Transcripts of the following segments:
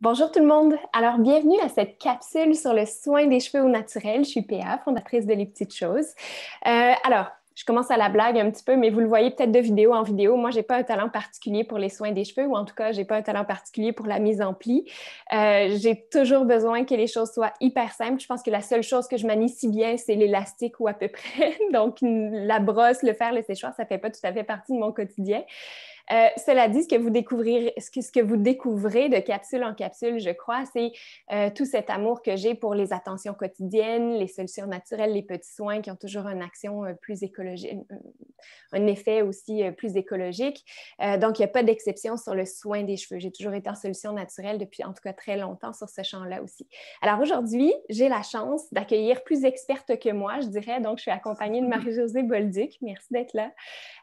Bonjour tout le monde. Alors, bienvenue à cette capsule sur le soin des cheveux au naturel. Je suis PA, fondatrice de Les Petites Choses. Je commence à la blague un petit peu, mais vous le voyez peut-être de vidéo en vidéo. Moi, j'ai pas un talent particulier pour les soins des cheveux, ou en tout cas, j'ai pas un talent particulier pour la mise en pli. J'ai toujours besoin que les choses soient hyper simples. Je pense que la seule chose que je manie si bien, c'est l'élastique ou à peu près. Donc, la brosse, le fer, le séchoir, ça fait pas tout à fait partie de mon quotidien. Cela dit, ce que vous découvrez de capsule en capsule, je crois, c'est tout cet amour que j'ai pour les attentions quotidiennes, les solutions naturelles, les petits soins qui ont toujours une action plus écologique, un effet aussi plus écologique. Donc, il n'y a pas d'exception sur le soin des cheveux. J'ai toujours été en solution naturelle depuis, en tout cas, très longtemps sur ce champ-là aussi. Alors, aujourd'hui, j'ai la chance d'accueillir plus experte que moi, je dirais. Donc, je suis accompagnée de Marie-Josée Bolduc. Merci d'être là.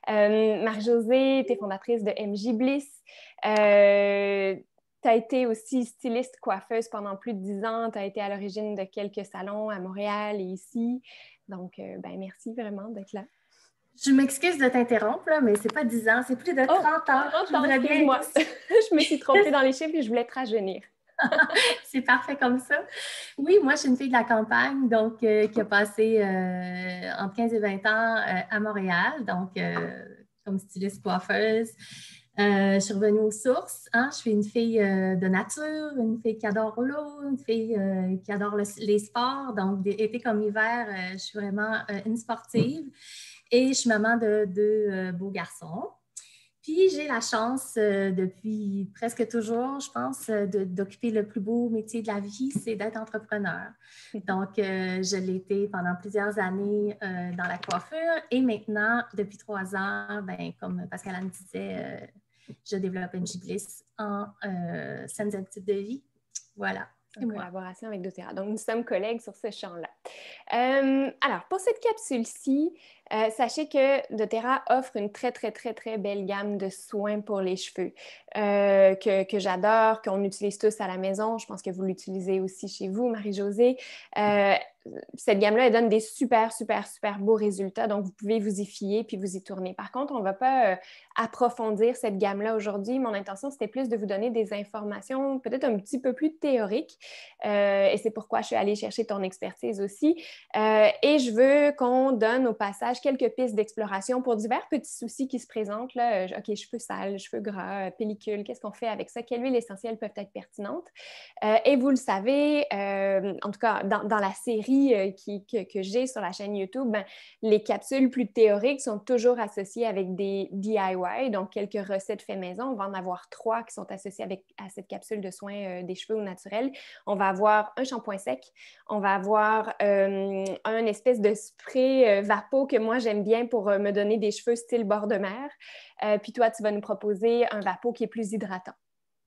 Marie-Josée, tu es fondatrice de MJ Bliss. Tu as été aussi styliste coiffeuse pendant plus de 10 ans. Tu as été à l'origine de quelques salons à Montréal et ici. Donc, merci vraiment d'être là. Je m'excuse de t'interrompre, là, mais c'est pas 10 ans, c'est plus de 30 ans. 30 Je ans, voudrais bien excuse-moi. être aussi. Je me suis trompée dans les chiffres et je voulais te rajeunir. C'est parfait comme ça. Oui, moi, je suis une fille de la campagne, donc qui a passé entre 15 et 20 ans à Montréal, donc comme styliste coiffeuse. Je suis revenue aux sources. Hein? Je suis une fille de nature, une fille qui adore l'eau, une fille qui adore les sports. Donc, été comme hiver, je suis vraiment une sportive. Et je suis maman de deux beaux garçons. Puis j'ai la chance depuis presque toujours, je pense, d'occuper le plus beau métier de la vie, c'est d'être entrepreneur. Donc, je l'ai été pendant plusieurs années dans la coiffure et maintenant, depuis 3 ans, ben, comme Pascal-Anne disait, je développe une Bliss en saines habitudes de vie. Voilà, c'est En moi. collaboration avec doTERRA. Donc, nous sommes collègues sur ce champ-là. Alors, pour cette capsule-ci, sachez que doTERRA offre une très, très, très, très belle gamme de soins pour les cheveux que j'adore, qu'on utilise tous à la maison. Je pense que vous l'utilisez aussi chez vous, Marie-Josée. Cette gamme-là, elle donne des super, super, super beaux résultats. Donc, vous pouvez vous y fier puis vous y tourner. Par contre, on ne va pas approfondir cette gamme-là aujourd'hui. Mon intention, c'était plus de vous donner des informations peut-être un petit peu plus théoriques. Et c'est pourquoi je suis allée chercher ton expertise aussi. Et je veux qu'on donne au passage quelques pistes d'exploration pour divers petits soucis qui se présentent. Là. OK, cheveux sales, cheveux gras, pellicule, qu'est-ce qu'on fait avec ça? Quelles huiles essentielles peuvent être pertinentes? Et vous le savez, en tout cas, dans la série que j'ai sur la chaîne YouTube, ben, les capsules plus théoriques sont toujours associées avec des DIY, donc quelques recettes fait maison. On va en avoir 3 qui sont associées à cette capsule de soins des cheveux au naturel. On va avoir un shampoing sec, on va avoir un espèce de spray vapeau que moi j'aime bien pour me donner des cheveux style bord de mer. Puis toi, tu vas nous proposer un vapeau qui est plus hydratant.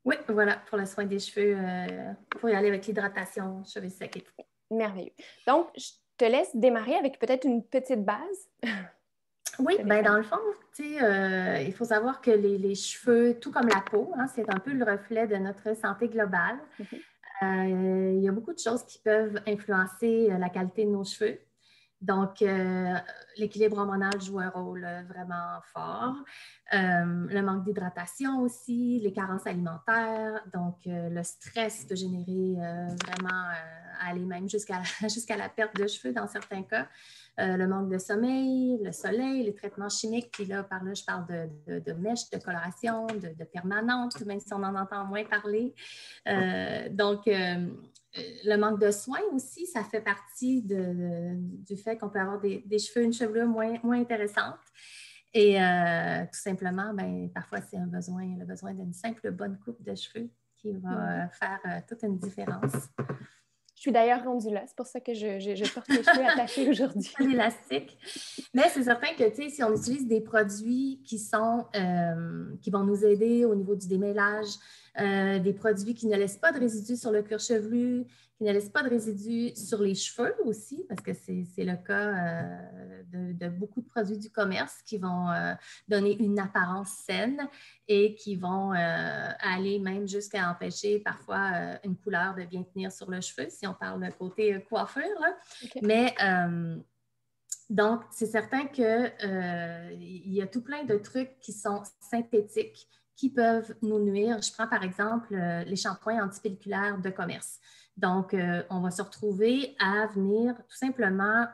Oui, voilà, pour le soin des cheveux, pour y aller avec l'hydratation, cheveux secs et tout. Merveilleux. Donc, je te laisse démarrer avec peut-être une petite base. Oui, ben dans le fond, il faut savoir que les cheveux, tout comme la peau, hein, c'est un peu le reflet de notre santé globale. Mhm. Il y a beaucoup de choses qui peuvent influencer la qualité de nos cheveux. Donc, l'équilibre hormonal joue un rôle vraiment fort. Le manque d'hydratation aussi, les carences alimentaires. Donc, le stress peut générer vraiment aller même jusqu'à la perte de cheveux dans certains cas. Le manque de sommeil, le soleil, les traitements chimiques. Puis là, par là, je parle de mèches, de coloration, de permanentes, même si on en entend moins parler. Le manque de soins aussi, ça fait partie du fait qu'on peut avoir des cheveux, une chevelure moins intéressante. Et tout simplement, ben, parfois, c'est le besoin d'une simple bonne coupe de cheveux qui va faire toute une différence. Je suis d'ailleurs rendue là. C'est pour ça que je porte mes cheveux attachés aujourd'hui. Pas d'élastique. Mais c'est certain que si on utilise des produits qui vont nous aider au niveau du démêlage, des produits qui ne laissent pas de résidus sur le cuir chevelu, qui ne laissent pas de résidus sur les cheveux aussi, parce que c'est le cas de beaucoup de produits du commerce qui vont donner une apparence saine et qui vont aller même jusqu'à empêcher parfois une couleur de bien tenir sur le cheveu, si on parle de côté coiffure. Là. Okay. Mais donc, c'est certain qu'il y a tout plein de trucs qui sont synthétiques, qui peuvent nous nuire. Je prends par exemple les shampoings antipelliculaires de commerce. Donc, on va se retrouver à venir tout simplement,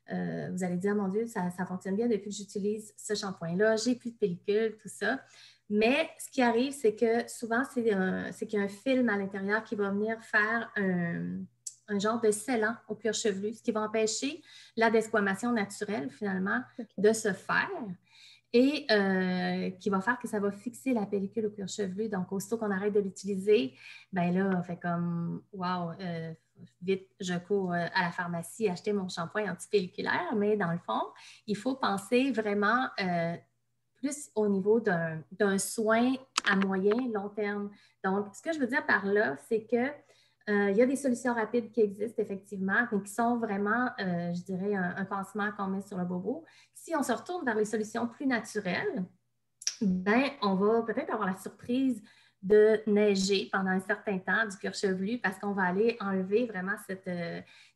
vous allez dire, mon Dieu, ça fonctionne bien depuis que j'utilise ce shampoing-là, j'ai plus de pellicule, tout ça. Mais ce qui arrive, c'est que souvent, c'est qu'il y a un film à l'intérieur qui va venir faire un genre de scellant au cuir chevelu, ce qui va empêcher la desquamation naturelle, finalement, de se faire et qui va faire que ça va fixer la pellicule au cuir chevelu. Donc, aussitôt qu'on arrête de l'utiliser, bien là, on fait comme « wow, vite, je cours à la pharmacie acheter mon shampoing antipelliculaire », mais dans le fond, il faut penser vraiment plus au niveau d'un soin à moyen, long terme. Donc, ce que je veux dire par là, c'est que il y a des solutions rapides qui existent effectivement, mais qui sont vraiment, je dirais, un pansement qu'on met sur le bobo. Si on se retourne vers les solutions plus naturelles, ben, on va peut-être avoir la surprise de neiger pendant un certain temps du cuir chevelu parce qu'on va aller enlever vraiment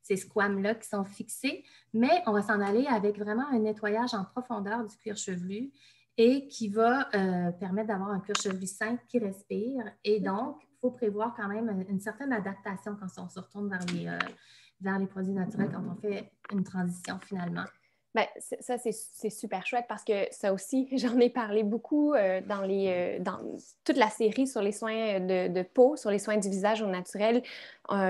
ces squames-là qui sont fixés, mais on va s'en aller avec vraiment un nettoyage en profondeur du cuir chevelu et qui va permettre d'avoir un cuir chevelu sain qui respire. Et donc, il faut prévoir quand même une certaine adaptation quand on se retourne vers les produits naturels quand on fait une transition finalement. Bien, ça, c'est super chouette parce que ça aussi, j'en ai parlé beaucoup dans toute la série sur les soins de peau, sur les soins du visage au naturel.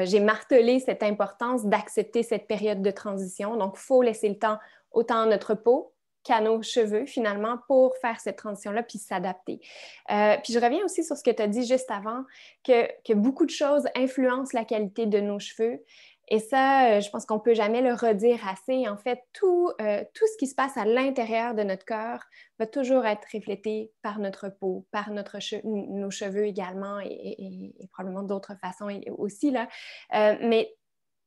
J'ai martelé cette importance d'accepter cette période de transition. Donc, il faut laisser le temps autant à notre peau qu'à nos cheveux, finalement, pour faire cette transition-là puis s'adapter. Puis je reviens aussi sur ce que tu as dit juste avant, que beaucoup de choses influencent la qualité de nos cheveux. Et ça, je pense qu'on ne peut jamais le redire assez. En fait, tout ce qui se passe à l'intérieur de notre corps va toujours être reflété par notre peau, par nos cheveux également et probablement d'autres façons aussi, là. Mais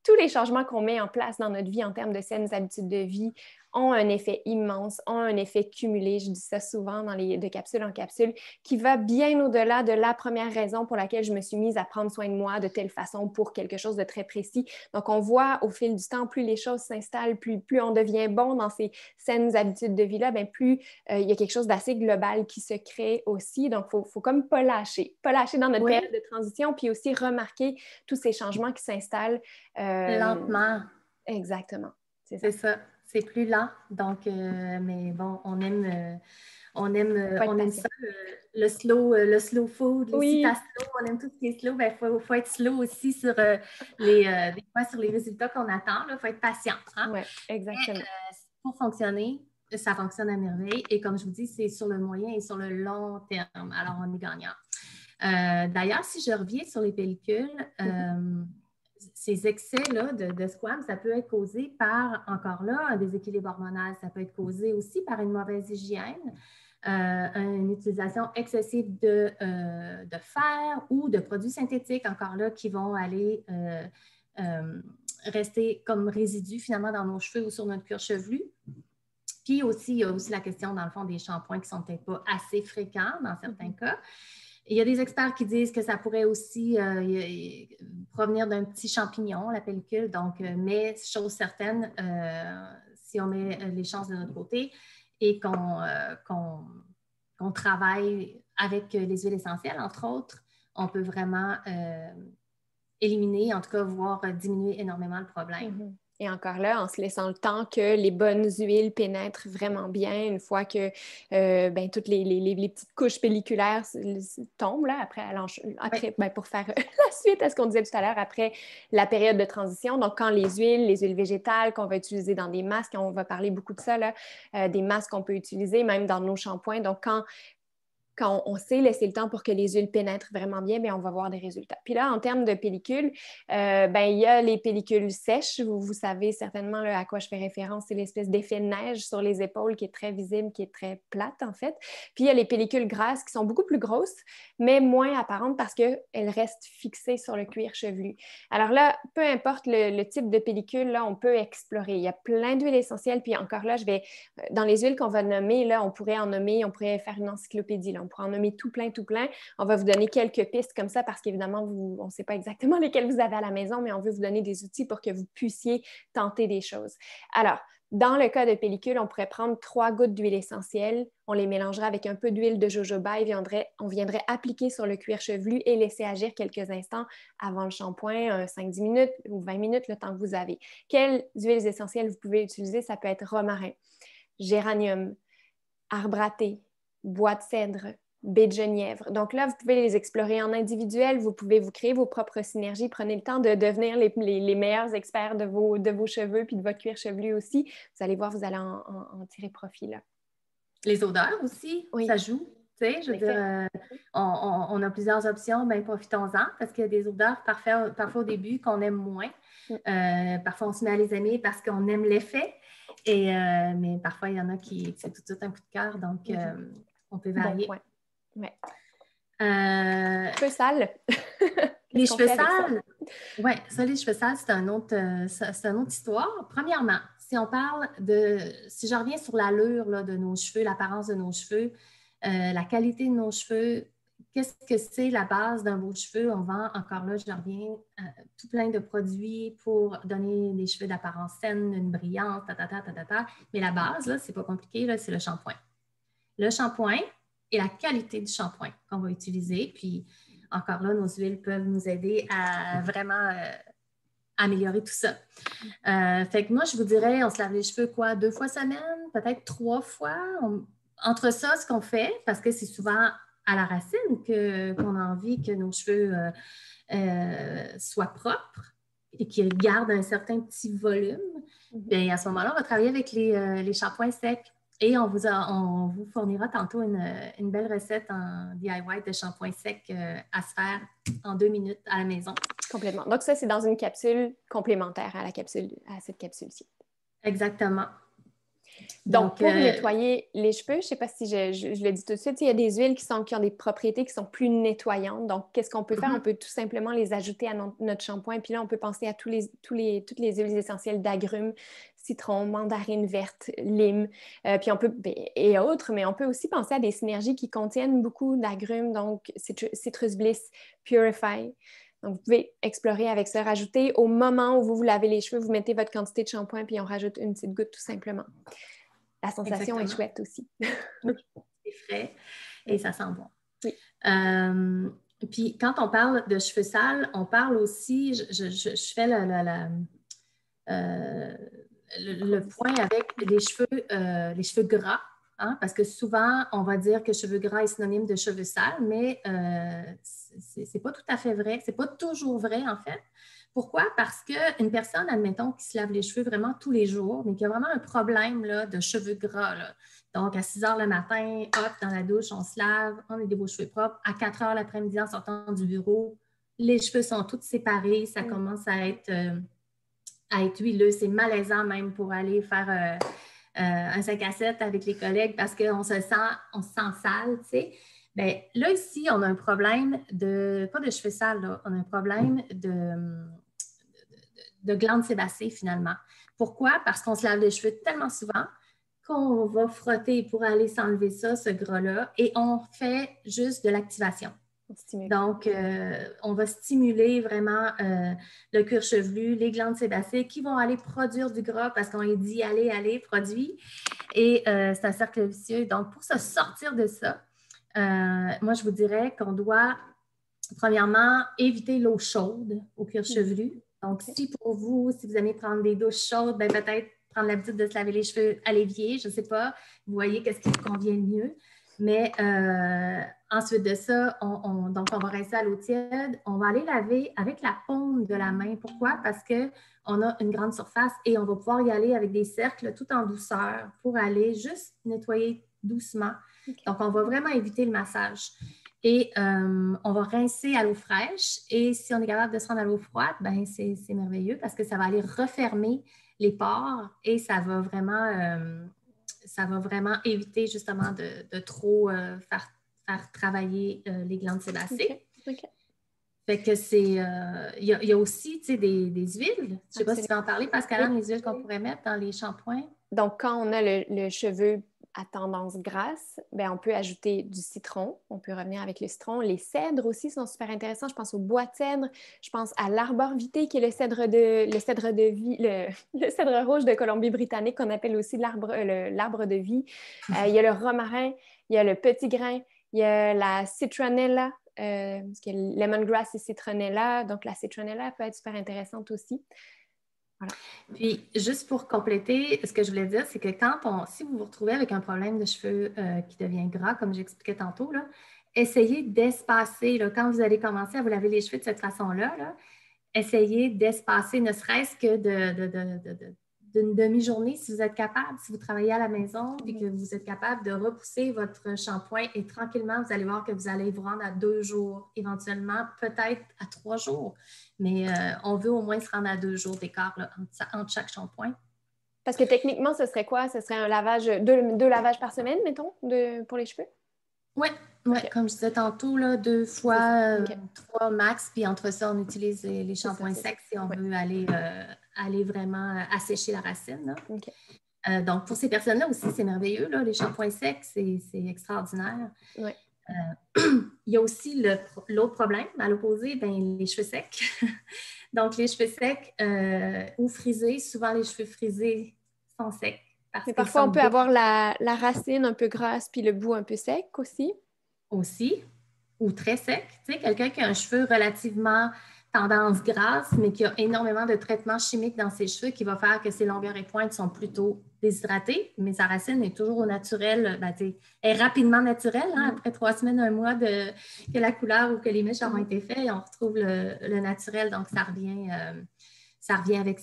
tous les changements qu'on met en place dans notre vie en termes de saines habitudes de vie ont un effet immense, ont un effet cumulé, je dis ça souvent de capsule en capsule, qui va bien au-delà de la première raison pour laquelle je me suis mise à prendre soin de moi de telle façon pour quelque chose de très précis. Donc, on voit au fil du temps, plus les choses s'installent, plus on devient bon dans ces saines habitudes de vie-là, bien, plus il y a quelque chose d'assez global qui se crée aussi. Donc, il faut comme pas lâcher dans notre période de transition, puis aussi remarquer tous ces changements qui s'installent. Lentement. Exactement. C'est ça. C'est plus lent. Donc, mais bon, on aime ça, le slow food, les citas slow, on aime tout ce qui est slow. Il faut être slow aussi sur des fois sur les résultats qu'on attend. Il faut être patient. Hein? Oui, exactement. Et, pour fonctionner, ça fonctionne à merveille. Et comme je vous dis, c'est sur le moyen et sur le long terme. Alors, on est gagnant. D'ailleurs, si je reviens sur les pellicules, ces excès-là de squam, ça peut être causé par, encore là, un déséquilibre hormonal. Ça peut être causé aussi par une mauvaise hygiène, une utilisation excessive de fer ou de produits synthétiques, encore là, qui vont aller rester comme résidus finalement dans nos cheveux ou sur notre cuir chevelu. Puis aussi, il y a aussi la question, dans le fond, des shampoings qui ne sont peut-être pas assez fréquents dans certains cas. Il y a des experts qui disent que ça pourrait aussi provenir d'un petit champignon, la pellicule. Donc, mais chose certaine, si on met les chances de notre côté et qu'on travaille avec les huiles essentielles, entre autres, on peut vraiment éliminer, en tout cas, voire diminuer énormément le problème. Et encore là, en se laissant le temps que les bonnes huiles pénètrent vraiment bien, une fois que toutes les petites couches pelliculaires tombent là, après pour faire la suite à ce qu'on disait tout à l'heure, après la période de transition. Donc, quand les huiles végétales qu'on va utiliser dans des masques, on va parler beaucoup de ça, là, des masques qu'on peut utiliser même dans nos shampoings. Donc, quand on sait laisser le temps pour que les huiles pénètrent vraiment bien, bien, on va voir des résultats. Puis là, en termes de pellicules, il y a les pellicules sèches. Vous savez certainement là, à quoi je fais référence. C'est l'espèce d'effet de neige sur les épaules qui est très visible, qui est très plate, en fait. Puis il y a les pellicules grasses qui sont beaucoup plus grosses, mais moins apparentes parce qu'elles restent fixées sur le cuir chevelu. Alors là, peu importe le type de pellicule, là, on peut explorer. Il y a plein d'huiles essentielles. Puis encore là, dans les huiles qu'on va nommer, là, on pourrait faire une encyclopédie. Là. On pourrait en nommer tout plein. On va vous donner quelques pistes comme ça parce qu'évidemment, on ne sait pas exactement lesquelles vous avez à la maison, mais on veut vous donner des outils pour que vous puissiez tenter des choses. Alors, Dans le cas de pellicule, on pourrait prendre 3 gouttes d'huile essentielle, on les mélangerait avec un peu d'huile de jojoba et on viendrait appliquer sur le cuir chevelu et laisser agir quelques instants avant le shampoing, 5-10 minutes ou 20 minutes, le temps que vous avez. Quelles huiles essentielles vous pouvez utiliser? Ça peut être romarin, géranium, arbre à thé, bois de cèdre, baie de genièvre. Donc là, vous pouvez les explorer en individuel, vous pouvez vous créer vos propres synergies. Prenez le temps de devenir les meilleurs experts de vos cheveux puis de votre cuir chevelu aussi. Vous allez voir, vous allez en tirer profit là. Les odeurs aussi, Oui. ça joue. Tu sais, je veux dire, on a plusieurs options, bien profitons-en parce qu'il y a des odeurs parfois au début qu'on aime moins. Parfois, on se met à les aimer parce qu'on aime l'effet. Mais parfois, il y en a qui c'est tout de suite un coup de cœur, donc on peut varier. Bon point. Ouais. Cheveux sales. Les cheveux sales, oui, ça, les cheveux sales, c'est une autre histoire. Premièrement, si je reviens sur l'allure là, de nos cheveux, l'apparence de nos cheveux, la qualité de nos cheveux, qu'est-ce que c'est la base d'un beau cheveu? On vend, encore là, je reviens, tout plein de produits pour donner des cheveux d'apparence saine, une brillance, mais la base, là, c'est pas compliqué, là, c'est le shampoing. Le shampoing et la qualité du shampoing qu'on va utiliser, puis encore là, nos huiles peuvent nous aider à vraiment améliorer tout ça. Fait que moi, je vous dirais, on se lave les cheveux 2 fois semaine, peut-être 3 fois. Entre ça, ce qu'on fait, parce que c'est souvent à la racine qu'on a envie que nos cheveux soient propres et qu'ils gardent un certain petit volume, bien, à ce moment-là, on va travailler avec les shampoings secs. Et on vous fournira tantôt une belle recette en DIY de shampoing sec à se faire en 2 minutes à la maison. Complètement. Donc ça, c'est dans une capsule complémentaire à cette capsule-ci. Exactement. Donc, pour nettoyer les cheveux, je ne sais pas si je le dis tout de suite, il y a des huiles qui ont des propriétés qui sont plus nettoyantes. Donc, qu'est-ce qu'on peut faire? On peut tout simplement les ajouter à notre shampoing. Puis là, on peut penser à toutes les huiles essentielles d'agrumes, citron, mandarine verte, lime, et autres. Mais on peut aussi penser à des synergies qui contiennent beaucoup d'agrumes, donc Citrus Bliss, Purify. Donc, vous pouvez explorer avec ça, rajouter au moment où vous lavez les cheveux, vous mettez votre quantité de shampoing, puis on rajoute une petite goutte tout simplement. La sensation est chouette aussi. C'est frais et ça sent bon. Oui. Puis quand on parle de cheveux sales, on parle aussi, je fais le point avec les cheveux gras. Hein, parce que souvent, on va dire que cheveux gras est synonyme de cheveux sales, mais c'est pas tout à fait vrai. C'est pas toujours vrai, en fait. Pourquoi? Parce qu'une personne, admettons, qui se lave les cheveux vraiment tous les jours, mais qui a vraiment un problème là, de cheveux gras, là. Donc, à 6 heures le matin, hop, dans la douche, on se lave, on a des beaux cheveux propres. À 4 heures l'après-midi, en sortant du bureau, les cheveux sont tous séparés, ça commence à être huileux. C'est malaisant même pour aller faire un 5 à 7 avec les collègues parce qu'on se sent sale, tu sais. Bien, là, ici, on a un problème pas de cheveux sales, là, on a un problème de glandes sébacées, finalement. Pourquoi? Parce qu'on se lave les cheveux tellement souvent qu'on va frotter pour aller s'enlever ça, ce gras-là, et on fait juste de l'activation. Donc, on va stimuler vraiment le cuir chevelu, les glandes sébacées qui vont aller produire du gras parce qu'on est dit allez, produit. Et c'est un cercle vicieux. Donc, pour se sortir de ça, moi, je vous dirais qu'on doit, premièrement, éviter l'eau chaude au cuir chevelu. Donc, si pour vous, si vous aimez prendre des douches chaudes, bien, peut-être prendre l'habitude de se laver les cheveux à l'évier, je ne sais pas, vous voyez qu'est-ce qui vous convient le mieux. Mais ensuite de ça, donc on va rincer à l'eau tiède. On va aller laver avec la paume de la main. Pourquoi? Parce qu'on a une grande surface et on va pouvoir y aller avec des cercles tout en douceur pour aller juste nettoyer doucement. Okay. Donc, on va vraiment éviter le massage. Et on va rincer à l'eau fraîche. Et si on est capable de se rendre à l'eau froide, ben c'est merveilleux parce que ça va aller refermer les pores et ça va vraiment éviter justement de trop faire travailler les glandes sébacées. Okay. Fait que c'est... Il y a aussi, tu sais, des huiles. Je ne sais pas si tu veux en parler, Pascaline, les huiles qu'on pourrait mettre dans les shampoings. Donc, quand on a le cheveu à tendance grasse, ben, on peut ajouter du citron. On peut revenir avec le citron. Les cèdres aussi sont super intéressants. Je pense au bois de cèdre. Je pense à l'arbor vitae, qui est le cèdre rouge de Colombie-Britannique, qu'on appelle aussi l'arbre de vie. Il y a le romarin, il y a le petit grain, il y a la citronella, parce qu'il y a lemongrass et citronella. Donc, la citronella peut être super intéressante aussi. Voilà. Puis, juste pour compléter, ce que je voulais dire, c'est que si vous vous retrouvez avec un problème de cheveux qui devient gras, comme j'expliquais tantôt, là, essayez d'espacer, là, quand vous allez commencer à vous laver les cheveux de cette façon-là, là, essayez d'espacer, ne serait-ce que d'une demi-journée, si vous êtes capable, si vous travaillez à la maison et que vous êtes capable de repousser votre shampoing et tranquillement, vous allez voir que vous allez vous rendre à 2 jours, éventuellement peut-être à 3 jours. Mais on veut au moins se rendre à 2 jours d'écart là, entre chaque shampoing. Parce que techniquement, ce serait quoi? Ce serait un lavage, deux lavages par semaine, mettons, pour les cheveux? Oui, Okay. Comme je disais tantôt, là, 2 fois, okay. 3 max, puis entre ça, on utilise les shampoings secs si on veut aller vraiment assécher la racine. Okay. Donc, pour ces personnes-là aussi, c'est merveilleux. Là, les shampoings secs, c'est extraordinaire. Ouais. Il y a aussi l'autre problème, à l'opposé, les cheveux secs. Donc, les cheveux secs ou frisés, souvent les cheveux frisés sont secs. Mais parfois, on peut avoir la racine un peu grasse puis le bout un peu sec aussi. Aussi, ou très sec. Tu sais, quelqu'un qui a un cheveu relativement tendance grasse, mais qui a énormément de traitements chimiques dans ses cheveux, qui va faire que ses longueurs et pointes sont plutôt déshydratées, mais sa racine est toujours au naturel, est rapidement naturelle. Hein, après 3 semaines, 1 mois que la couleur ou que les mèches auront été faites, et on retrouve le naturel, donc ça revient avec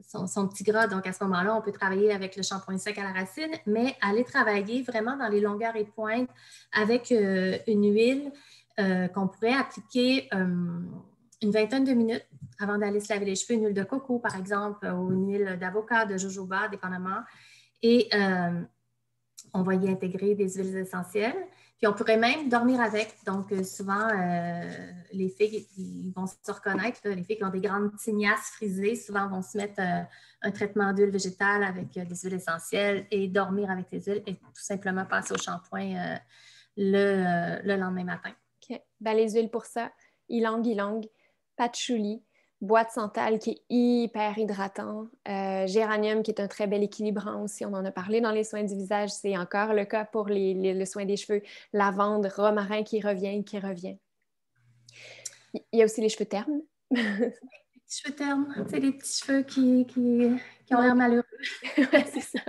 son petit gras. Donc, à ce moment-là, on peut travailler avec le shampoing sec à la racine, mais aller travailler vraiment dans les longueurs et pointes avec une huile qu'on pourrait appliquer une vingtaine de minutes avant d'aller se laver les cheveux, une huile de coco, par exemple, ou une huile d'avocat, de jojoba, dépendamment. Et on va y intégrer des huiles essentielles. Puis on pourrait même dormir avec. Donc, souvent, les filles, ils vont se reconnaître. Là, les filles qui ont des grandes tignasses frisées, souvent vont se mettre un traitement d'huile végétale avec des huiles essentielles et dormir avec les huiles et tout simplement passer au shampoing le lendemain matin. OK. Ben, les huiles pour ça, ylang-ylang, patchouli, bois de santal qui est hyper hydratant, géranium qui est un très bel équilibrant aussi, on en a parlé dans les soins du visage, c'est encore le cas pour le soin des cheveux, lavande, romarin qui revient. Il y a aussi les cheveux ternes. Les petits cheveux ternes, tu sais, les petits cheveux qui ont l'air malheureux. Ouais, c'est ça.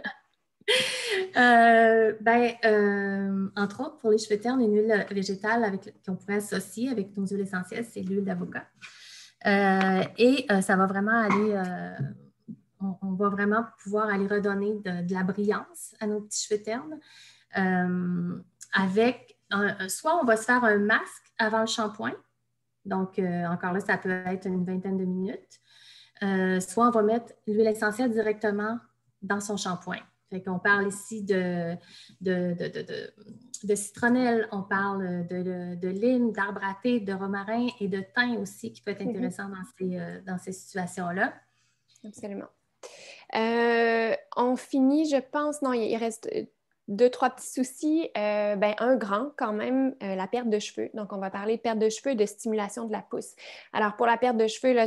Entre autres, pour les cheveux ternes, une huile végétale qu'on pourrait associer avec nos huiles essentielles, c'est l'huile d'avocat. Ça va vraiment aller, on va vraiment pouvoir aller redonner de la brillance à nos petits cheveux ternes. Soit on va se faire un masque avant le shampoing. Donc, encore là, ça peut être une vingtaine de minutes. Soit on va mettre l'huile essentielle directement dans son shampoing. Fait qu'on parle ici de citronnelle, on parle de lime, d'arbre à thé, de romarin et de thym aussi, qui peut être intéressant dans ces situations-là. Absolument. On finit, je pense, non, il reste 2, 3 petits soucis. Un grand quand même, la perte de cheveux. Donc, on va parler de perte de cheveux et de stimulation de la pousse. Alors, pour la perte de cheveux, là,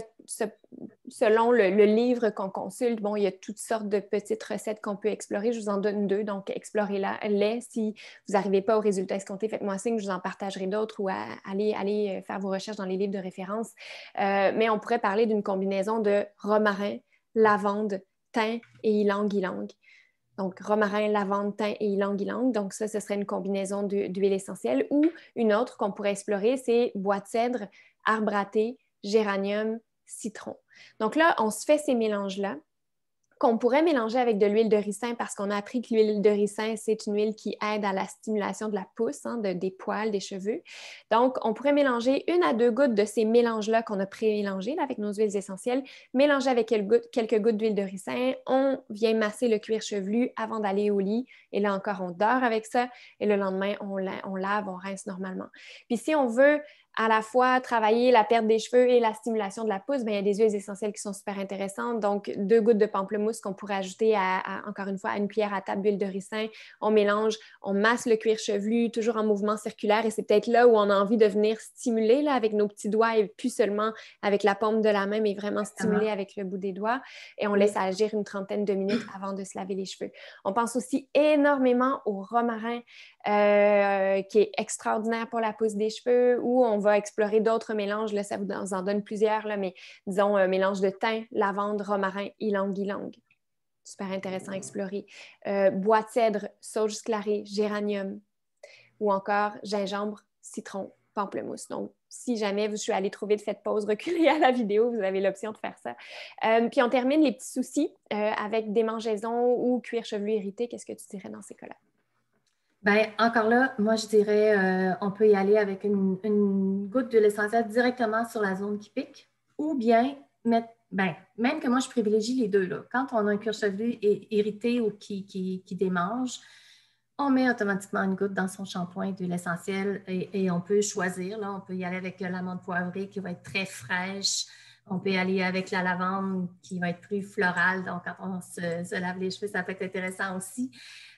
selon le livre qu'on consulte, bon, il y a toutes sortes de petites recettes qu'on peut explorer. Je vous en donne 2, donc explorez-les. Si vous n'arrivez pas au résultat escompté, faites-moi signe, je vous en partagerai d'autres ou allez faire vos recherches dans les livres de référence. Mais on pourrait parler d'une combinaison de romarin, lavande, thym et ylang-ylang. Donc, romarin, lavande, thym et ylang-ylang. Donc, ça, ce serait une combinaison d'huile essentielle. Ou une autre qu'on pourrait explorer, c'est bois de cèdre, arbre à thé, géranium, citron. Donc là, on se fait ces mélanges-là qu'on pourrait mélanger avec de l'huile de ricin parce qu'on a appris que l'huile de ricin, c'est une huile qui aide à la stimulation de la pousse, des poils, des cheveux. Donc, on pourrait mélanger 1 à 2 gouttes de ces mélanges-là qu'on a pré-mélangés avec nos huiles essentielles, mélanger avec quelques gouttes d'huile de ricin. On vient masser le cuir chevelu avant d'aller au lit. Et là encore, on dort avec ça. Et le lendemain, on lave, on rince normalement. Puis si on veut à la fois travailler la perte des cheveux et la stimulation de la pousse, bien, il y a des huiles essentielles qui sont super intéressantes. Donc, 2 gouttes de pamplemousse qu'on pourrait ajouter encore une fois, à une cuillère à table d'huile de ricin. On mélange, on masse le cuir chevelu, toujours en mouvement circulaire. Et c'est peut-être là où on a envie de venir stimuler là, avec nos petits doigts et plus seulement avec la paume de la main, mais vraiment stimuler avec le bout des doigts. Et on laisse agir une trentaine de minutes avant de se laver les cheveux. On pense aussi énormément au romarin, qui est extraordinaire pour la pousse des cheveux, ou on va explorer d'autres mélanges. Là, ça vous en donne plusieurs, là, mais disons mélange de thym, lavande, romarin, ylang-ylang. Super intéressant à explorer. Bois de cèdre, sauge clarée, géranium, ou encore gingembre, citron, pamplemousse. Donc, si jamais je suis allée trop vite, faites pause, reculez à la vidéo, vous avez l'option de faire ça. Puis on termine les petits soucis avec démangeaisons ou cuir chevelu irrité. Qu'est-ce que tu dirais dans ces cas-là? Bien, encore là, moi, je dirais on peut y aller avec une goutte d'huile essentielle directement sur la zone qui pique, ou bien mettre, même que moi, je privilégie les deux. Là. Quand on a un cuir chevelu irrité ou qui démange, on met automatiquement une goutte dans son shampoing d'huile essentielle et on peut choisir. Là, on peut y aller avec l'amande poivrée qui va être très fraîche. On peut y aller avec la lavande qui va être plus florale. Donc, quand on se lave les cheveux, ça peut être intéressant aussi.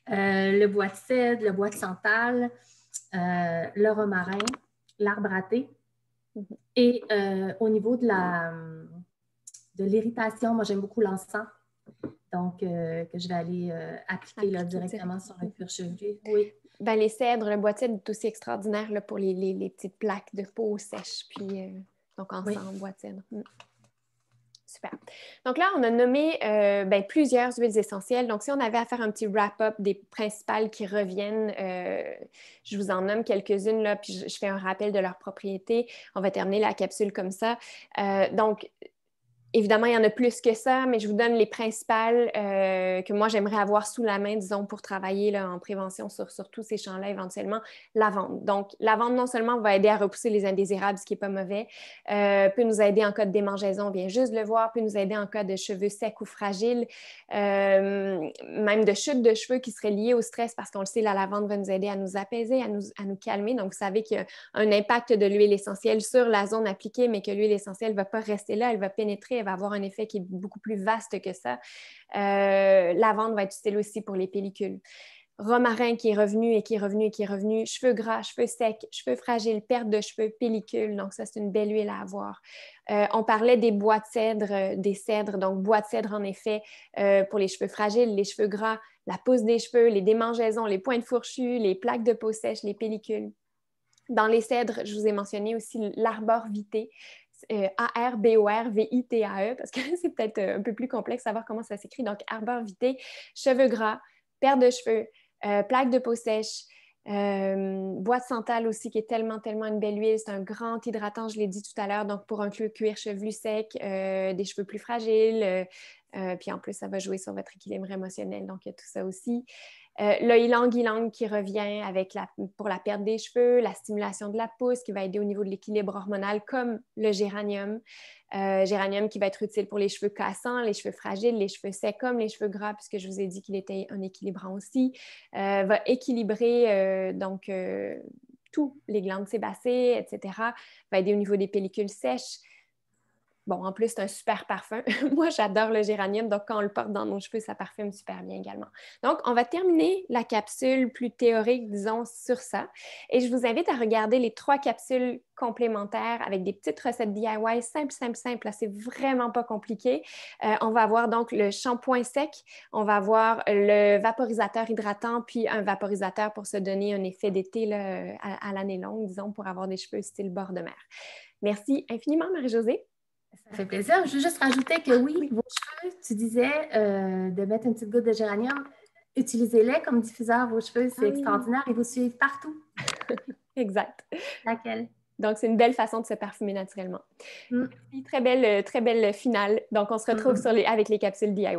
Le bois de cèdre, le bois de santal, le romarin, l'arbre à thé. Et au niveau de l'irritation, moi, j'aime beaucoup l'encens. Donc, que je vais aller appliquer là, directement sur le cuir chevelu. Oui. Ben, les cèdres, le bois de cèdre est aussi extraordinaire là, pour les petites plaques de peau sèche. Puis, donc, encens, bois de cèdre. Super. Donc là, on a nommé plusieurs huiles essentielles. Donc, si on avait à faire un petit wrap-up des principales qui reviennent, je vous en nomme quelques-unes, là, puis je fais un rappel de leurs propriétés. On va terminer la capsule comme ça. Donc, évidemment, il y en a plus que ça, mais je vous donne les principales que moi, j'aimerais avoir sous la main, disons, pour travailler là, en prévention sur tous ces champs-là éventuellement. Lavande. Donc, lavande, non seulement va aider à repousser les indésirables, ce qui n'est pas mauvais, peut nous aider en cas de démangeaison, on vient juste de le voir, peut nous aider en cas de cheveux secs ou fragiles, même de chute de cheveux qui seraient liés au stress, parce qu'on le sait, la lavande va nous aider à nous apaiser, à nous calmer. Donc, vous savez qu'il y a un impact de l'huile essentielle sur la zone appliquée, mais que l'huile essentielle ne va pas rester là, elle va pénétrer, elle va avoir un effet qui est beaucoup plus vaste que ça. Lavande va être utile aussi pour les pellicules. Romarin qui est revenu et qui est revenu et qui est revenu. Cheveux gras, cheveux secs, cheveux fragiles, perte de cheveux, pellicule. Donc, ça, c'est une belle huile à avoir. On parlait des bois de cèdre, des cèdres. Donc, bois de cèdre, en effet, pour les cheveux fragiles, les cheveux gras, la pousse des cheveux, les démangeaisons, les pointes fourchues, les plaques de peau sèche, les pellicules. Dans les cèdres, je vous ai mentionné aussi l'arbor vitae. ARBORVITAE, parce que c'est peut-être un peu plus complexe de savoir comment ça s'écrit. Donc, arbor vitae, cheveux gras, perte de cheveux, plaques de peau sèche, bois de santal aussi, qui est tellement, tellement une belle huile. C'est un grand hydratant, je l'ai dit tout à l'heure. Donc, pour un cuir chevelu sec, des cheveux plus fragiles. Puis en plus, ça va jouer sur votre équilibre émotionnel. Donc, il y a tout ça aussi. Le ylang-ylang qui revient pour la perte des cheveux, la stimulation de la pousse qui va aider au niveau de l'équilibre hormonal, comme le géranium. Géranium qui va être utile pour les cheveux cassants, les cheveux fragiles, les cheveux secs comme les cheveux gras, puisque je vous ai dit qu'il était un équilibrant aussi. Va équilibrer tous les glandes sébacées, etc. Va aider au niveau des pellicules sèches. Bon, en plus, c'est un super parfum. Moi, j'adore le géranium, donc quand on le porte dans nos cheveux, ça parfume super bien également. Donc, on va terminer la capsule plus théorique, disons, sur ça. Et je vous invite à regarder les 3 capsules complémentaires avec des petites recettes DIY simples, simples, simples. Là, c'est vraiment pas compliqué. On va avoir donc le shampoing sec, on va avoir le vaporisateur hydratant, puis un vaporisateur pour se donner un effet d'été là, à l'année longue, disons, pour avoir des cheveux style bord de mer. Merci infiniment, Marie-Josée. Ça fait plaisir. Je veux juste rajouter que oui, vos cheveux, tu disais de mettre une petite goutte de géranium. Utilisez-les comme diffuseur, vos cheveux, c'est extraordinaire. Ils vous suivent partout. Exact. Laquelle? Donc, c'est une belle façon de se parfumer naturellement. Très belle finale. Donc, on se retrouve avec les capsules DIY.